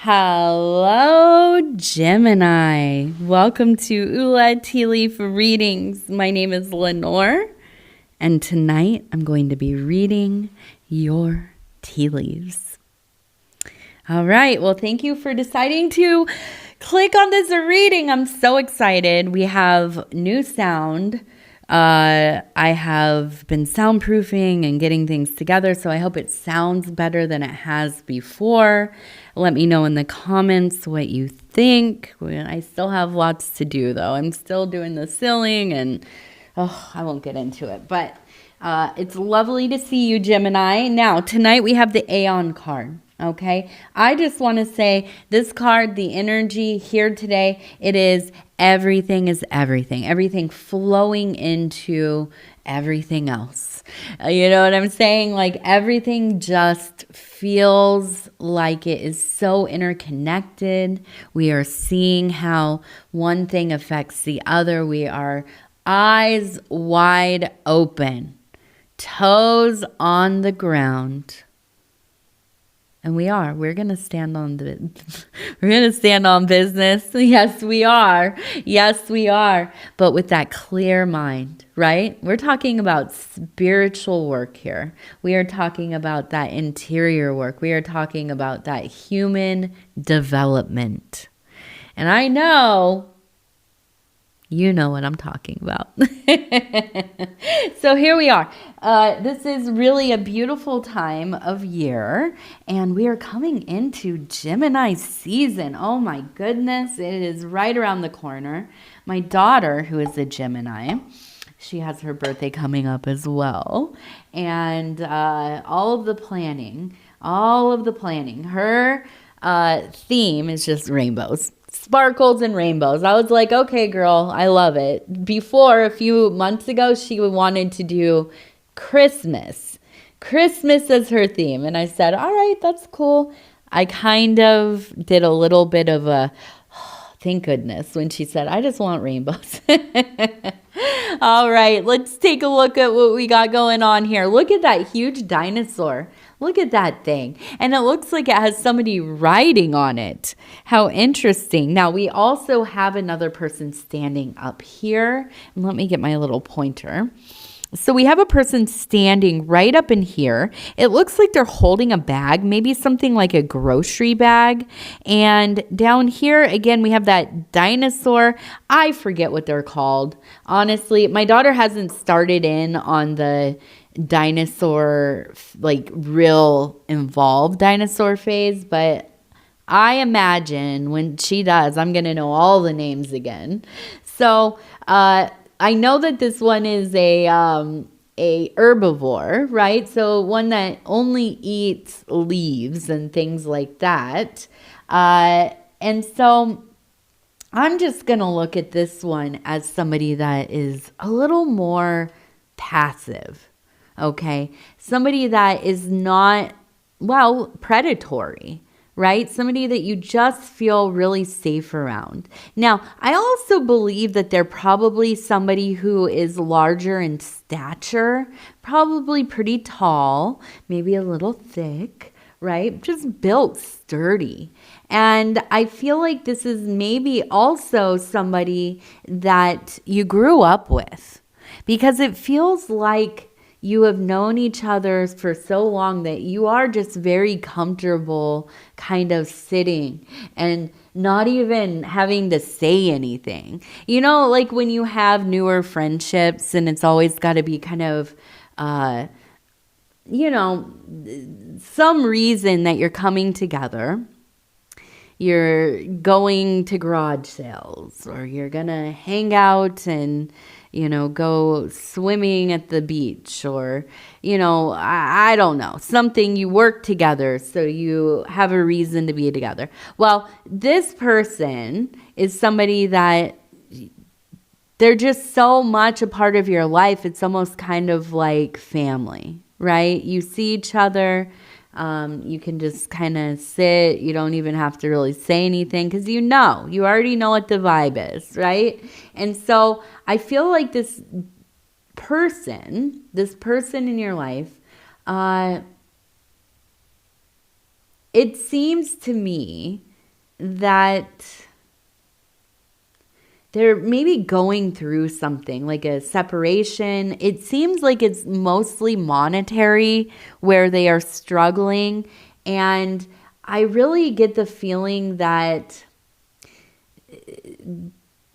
Hello, Gemini. Welcome to Ula Tea Leaf Readings. My name is Lenor, and tonight I'm going to be reading your tea leaves. All right. Well, thank you for deciding to click on this reading. I'm so excited. We have new sound. I have been soundproofing and getting things together, so I hope it sounds better than it has before. Let me know in the comments what you think. I still have lots to do, though. I'm still doing the ceiling, and I won't get into it. But it's lovely to see you, Gemini. Now, tonight we have the Aeon card. Okay, I just want to say this card, the energy here today, it is everything is everything. Everything flowing into everything else. You know what I'm saying? Like everything just feels like it is so interconnected. We are seeing how one thing affects the other. We are eyes wide open, toes on the ground. And we're going to stand on we're going to stand on business. Yes, we are. Yes, we are. But with that clear mind, right? We're talking about spiritual work here. We are talking about that interior work. We are talking about that human development. And I know you know what I'm talking about. So here we are. This is really a beautiful time of year, and we are coming into Gemini season. Oh my goodness, it is right around the corner. My daughter, who is a Gemini, she has her birthday coming up as well, and all of the planning, her theme is just rainbows. Sparkles and rainbows. I was like, okay, girl, I love it. Before, a few months ago, she wanted to do Christmas. Christmas as her theme. And I said, all right, that's cool. I kind of did a little bit of a, thank goodness, when she said, I just want rainbows. All right, let's take a look at what we got going on here. Look at that huge dinosaur. Look at that thing. And it looks like it has somebody riding on it. How interesting. Now, we also have another person standing up here. And let me get my little pointer. So we have a person standing right up in here. It looks like they're holding a bag, maybe something like a grocery bag. And down here, again, we have that dinosaur. I forget what they're called. Honestly, my daughter hasn't started in on the dinosaur, like real involved dinosaur phase, but I imagine when she does, I'm going to know all the names again. So, I know that this one is a herbivore, right? So one that only eats leaves and things like that. And so I'm just going to look at this one as somebody that is a little more passive, okay? Somebody that is not, predatory. Right? Somebody that you just feel really safe around. Now, I also believe that they're probably somebody who is larger in stature, probably pretty tall, maybe a little thick, right? Just built sturdy. And I feel like this is maybe also somebody that you grew up with, because it feels like you have known each other for so long that you are just very comfortable kind of sitting and not even having to say anything. You know, like when you have newer friendships and it's always got to be kind of, some reason that you're coming together. You're going to garage sales, or you're going to hang out and go swimming at the beach, or, I don't know, something. You work together, so you have a reason to be together. Well, this person is somebody that they're just so much a part of your life. It's almost kind of like family, right? You see each other. You can just kind of sit. You don't even have to really say anything because you already know what the vibe is, right? And so I feel like this person in your life, it seems to me that they're maybe going through something like a separation. It seems like it's mostly monetary where they are struggling. And I really get the feeling that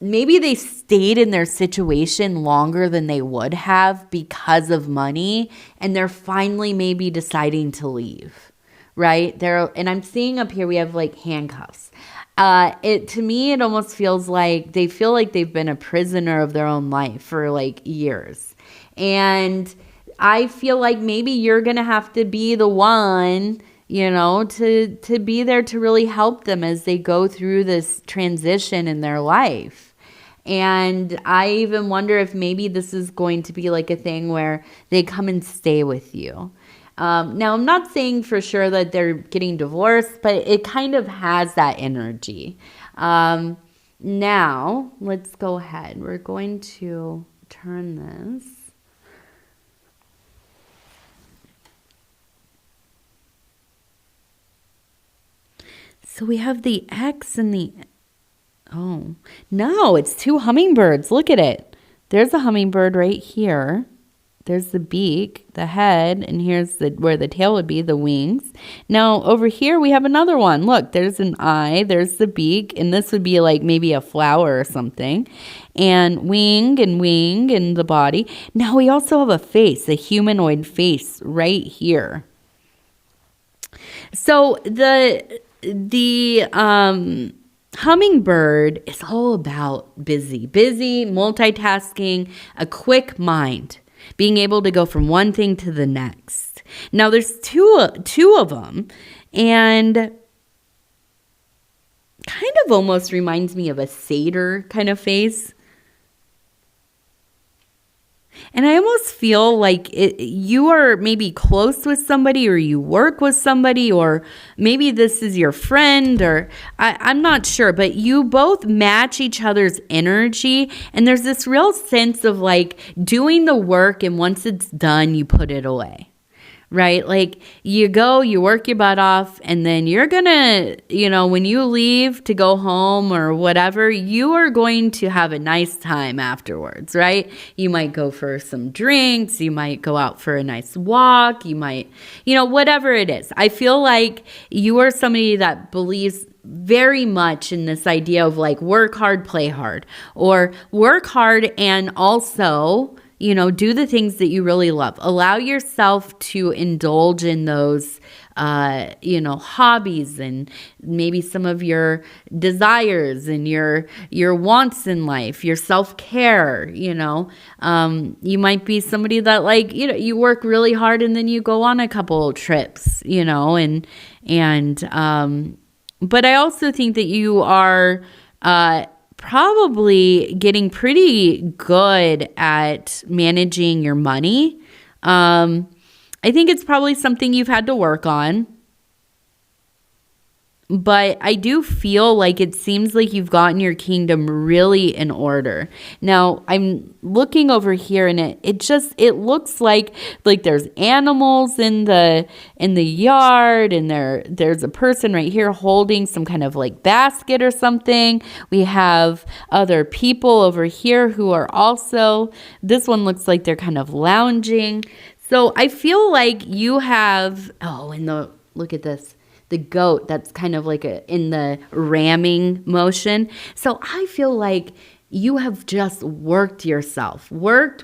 maybe they stayed in their situation longer than they would have because of money. And they're finally maybe deciding to leave, right? And I'm seeing up here we have like handcuffs. To me, it almost feels like they feel like they've been a prisoner of their own life for like years. And I feel like maybe you're going to have to be the one, to be there to really help them as they go through this transition in their life. And I even wonder if maybe this is going to be like a thing where they come and stay with you. Now, I'm not saying for sure that they're getting divorced, but it kind of has that energy. Now, let's go ahead. We're going to turn this. So we have the X and the... Oh, no, it's two hummingbirds. Look at it. There's a hummingbird right here. There's the beak, the head, and here's where the tail would be, the wings. Now, over here, we have another one. Look, there's an eye, there's the beak, and this would be like maybe a flower or something. And wing and the body. Now, we also have a face, a humanoid face right here. So, the hummingbird is all about busy, multitasking, a quick mind. Being able to go from one thing to the next. Now, there's two of them, and kind of almost reminds me of a satyr kind of face. And I almost feel like you are maybe close with somebody, or you work with somebody, or maybe this is your friend, or I'm not sure, but you both match each other's energy. And there's this real sense of like doing the work, and once it's done, you put it away. Right? Like you go, you work your butt off, and then you're going to, when you leave to go home or whatever, you are going to have a nice time afterwards, right? You might go for some drinks. You might go out for a nice walk. You might, whatever it is. I feel like you are somebody that believes very much in this idea of like work hard, play hard, or work hard and also do the things that you really love. Allow yourself to indulge in those, hobbies and maybe some of your desires and your wants in life, your self-care, you might be somebody that like, you work really hard and then you go on a couple trips, but I also think that you are, probably getting pretty good at managing your money. I think it's probably something you've had to work on. But I do feel like it seems like you've gotten your kingdom really in order. Now, I'm looking over here and it looks like there's animals in the yard, and there's a person right here holding some kind of like basket or something. We have other people over here who are also, this one looks like they're kind of lounging. So I feel like you have, look at this. The goat that's kind of like in the ramming motion. So I feel like you have just worked yourself, worked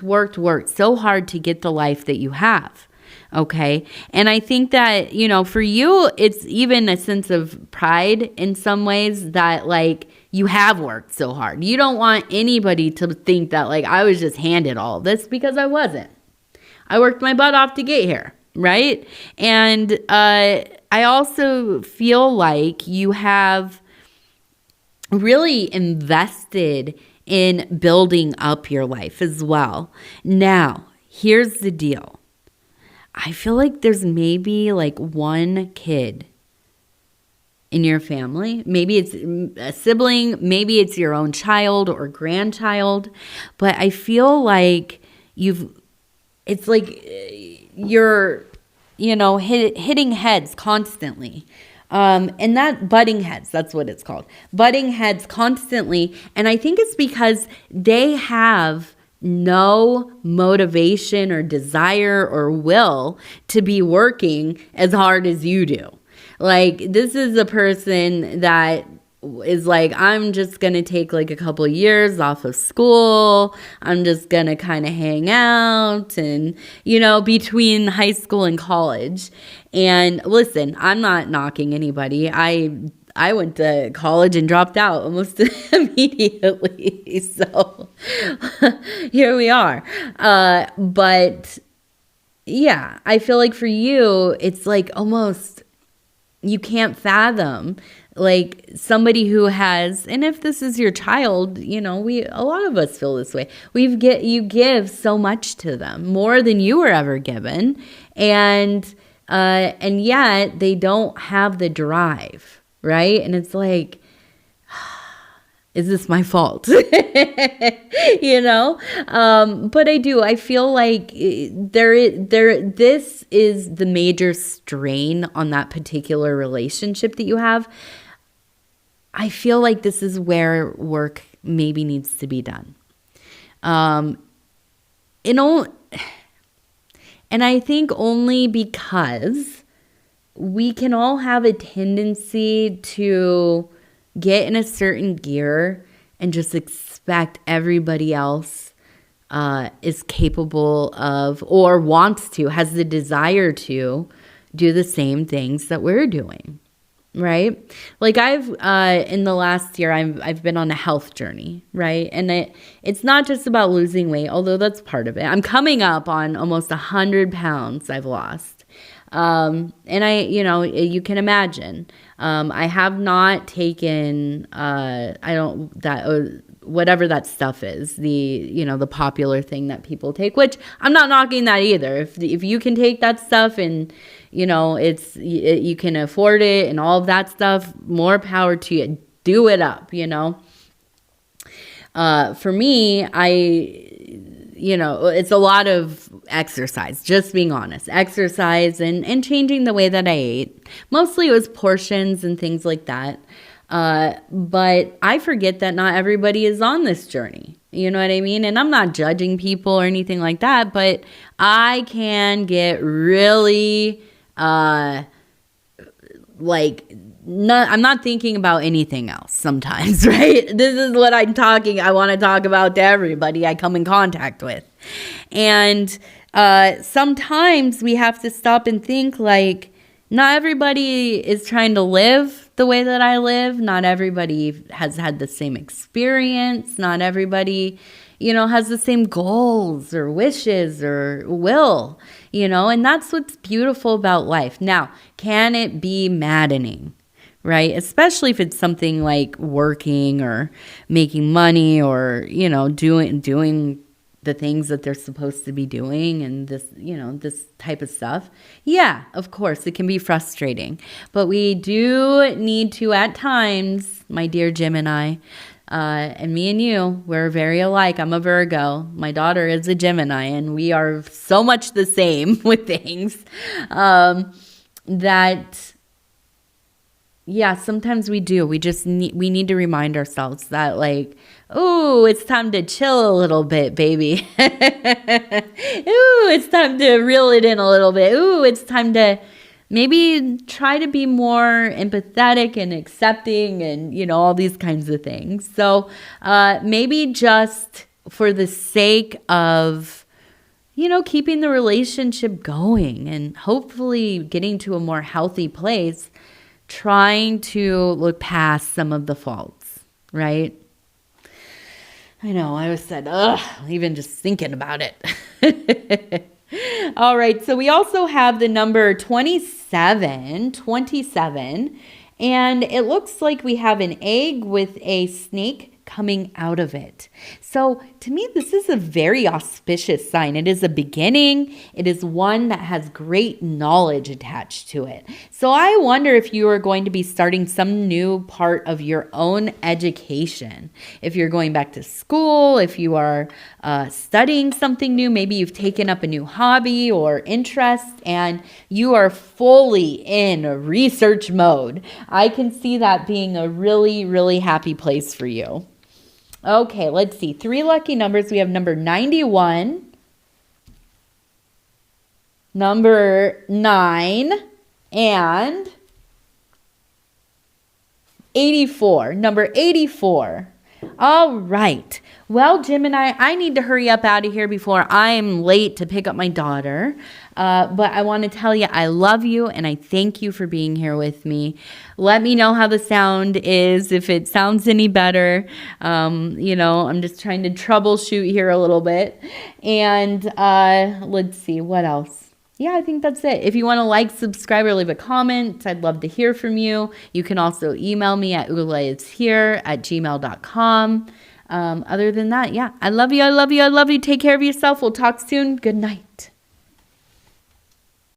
so hard to get the life that you have. Okay. And I think that, for you, it's even a sense of pride in some ways that like you have worked so hard. You don't want anybody to think that like I was just handed all of this, because I wasn't. I worked my butt off to get here. Right. And, I also feel like you have really invested in building up your life as well. Now, here's the deal. I feel like there's maybe like one kid in your family. Maybe it's a sibling, maybe it's your own child or grandchild, but I feel like it's like you're hitting heads constantly And that butting heads, that's what it's called. Butting heads constantly. And I think it's because they have no motivation or desire or will to be working as hard as you do. Like, this is a person that is like, I'm just going to take like a couple years off of school. I'm just going to kind of hang out and, between high school and college. And listen, I'm not knocking anybody. I went to college and dropped out almost immediately. So here we are. But yeah, I feel like for you, it's like almost you can't fathom like somebody who has, and if this is your child, a lot of us feel this way. You give so much to them, more than you were ever given, and yet they don't have the drive, right? And it's like, is this my fault? But I feel like this is the major strain on that particular relationship that you have. I feel like this is where work maybe needs to be done. And I think only because we can all have a tendency to get in a certain gear and just expect everybody else is capable of, or wants to, has the desire to do the same things that we're doing. Right? Like in the last year, I've been on a health journey, right? And it's not just about losing weight, although that's part of it. I'm coming up on almost 100 pounds I've lost. And you can imagine, I have not taken, whatever that stuff is, the popular thing that people take, which I'm not knocking that either. If you can take that stuff and, you can afford it and all of that stuff, more power to you. Do it up, For me, it's a lot of exercise, just being honest, exercise and changing the way that I ate. Mostly it was portions and things like that. But I forget that not everybody is on this journey. You know what I mean? And I'm not judging people or anything like that, but I can get really, I'm not thinking about anything else sometimes, right? This is what I want to talk about to everybody I come in contact with. And sometimes we have to stop and think like, not everybody is trying to live the way that I live. Not everybody has had the same experience. Not everybody, has the same goals or wishes or will, and that's what's beautiful about life. Now, can it be maddening, right? Especially if it's something like working or making money or, doing the things that they're supposed to be doing and this type of stuff. Yeah, of course, it can be frustrating. But we do need to, at times, my dear Gemini, and me and you, we're very alike. I'm a Virgo. My daughter is a Gemini, and we are so much the same with things that... Yeah, sometimes we do. We need to remind ourselves that like, oh, it's time to chill a little bit, baby. Ooh, it's time to reel it in a little bit. Ooh, it's time to maybe try to be more empathetic and accepting and, all these kinds of things. So maybe just for the sake of, keeping the relationship going and hopefully getting to a more healthy place, trying to look past some of the faults, right? I know, I always said, even just thinking about it. All right, so we also have the number 27, and it looks like we have an egg with a snake coming out of it. So to me, this is a very auspicious sign. It is a beginning. It is one that has great knowledge attached to it. So I wonder if you are going to be starting some new part of your own education. If you're going back to school, if you are studying something new, maybe you've taken up a new hobby or interest and you are fully in research mode. I can see that being a really, really happy place for you. Okay, let's see. 3 lucky numbers. We have number 91, number 9, and 84. Number 84. All right. Well, Gemini, I need to hurry up out of here before I'm late to pick up my daughter. But I want to tell you I love you and I thank you for being here with me. Let me know how the sound is, if it sounds any better. I'm just trying to troubleshoot here a little bit. And let's see, what else? Yeah, I think that's it. If you want to like, subscribe, or leave a comment, I'd love to hear from you. You can also email me at ulaishere@gmail.com. Other than that, yeah, I love you. I love you. I love you. Take care of yourself. We'll talk soon. Good night.